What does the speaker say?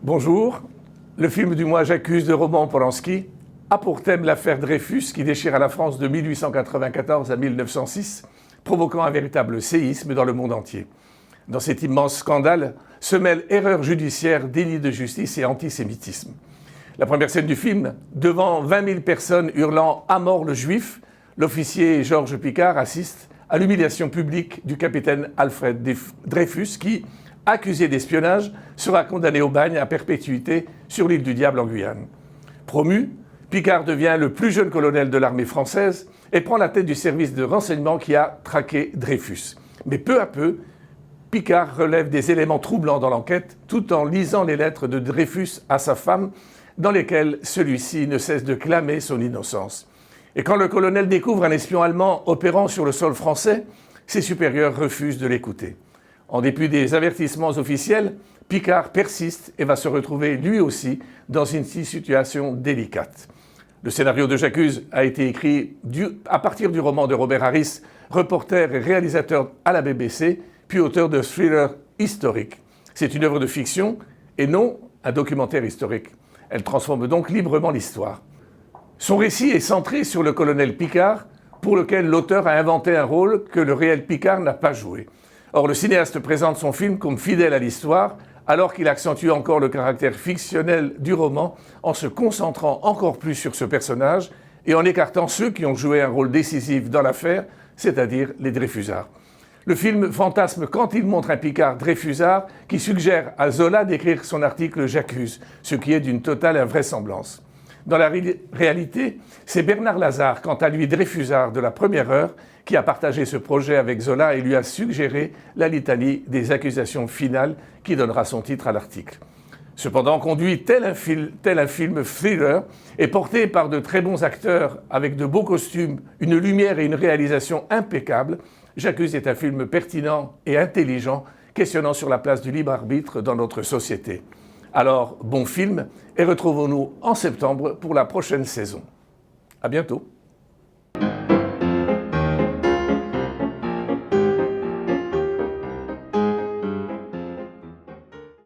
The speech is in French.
Bonjour, le film du mois J'accuse de Roman Polanski a pour thème l'affaire Dreyfus qui déchira la France de 1894 à 1906, provoquant un véritable séisme dans le monde entier. Dans cet immense scandale se mêlent erreurs judiciaires, déni de justice et antisémitisme. La première scène du film, devant 20 000 personnes hurlant « À mort le juif », l'officier Georges Picquart assiste à l'humiliation publique du capitaine Alfred Dreyfus qui, accusé d'espionnage, sera condamné au bagne à perpétuité sur l'île du Diable en Guyane. Promu, Picquart devient le plus jeune colonel de l'armée française et prend la tête du service de renseignement qui a traqué Dreyfus. Mais peu à peu, Picquart relève des éléments troublants dans l'enquête tout en lisant les lettres de Dreyfus à sa femme dans lesquelles celui-ci ne cesse de clamer son innocence. Et quand le colonel découvre un espion allemand opérant sur le sol français, ses supérieurs refusent de l'écouter. En dépit des avertissements officiels, Picquart persiste et va se retrouver lui aussi dans une situation délicate. Le scénario de J'accuse a été écrit à partir du roman de Robert Harris, reporter et réalisateur à la BBC, puis auteur de thrillers historiques. C'est une œuvre de fiction et non un documentaire historique. Elle transforme donc librement l'histoire. Son récit est centré sur le colonel Picquart, pour lequel l'auteur a inventé un rôle que le réel Picquart n'a pas joué. Or, le cinéaste présente son film comme fidèle à l'histoire, alors qu'il accentue encore le caractère fictionnel du roman en se concentrant encore plus sur ce personnage et en écartant ceux qui ont joué un rôle décisif dans l'affaire, c'est-à-dire les Dreyfusards. Le film fantasme quand il montre un Picquart Dreyfusard qui suggère à Zola d'écrire son article « J'accuse », ce qui est d'une totale invraisemblance. Dans la réalité, c'est Bernard Lazare, quant à lui Dreyfusard de la première heure, qui a partagé ce projet avec Zola et lui a suggéré la litanie des accusations finales qui donnera son titre à l'article. Cependant, conduit tel un film thriller et porté par de très bons acteurs avec de beaux costumes, une lumière et une réalisation impeccables, J'accuse est un film pertinent et intelligent, questionnant sur la place du libre arbitre dans notre société. Alors, bon film, et retrouvons-nous en septembre pour la prochaine saison. À bientôt.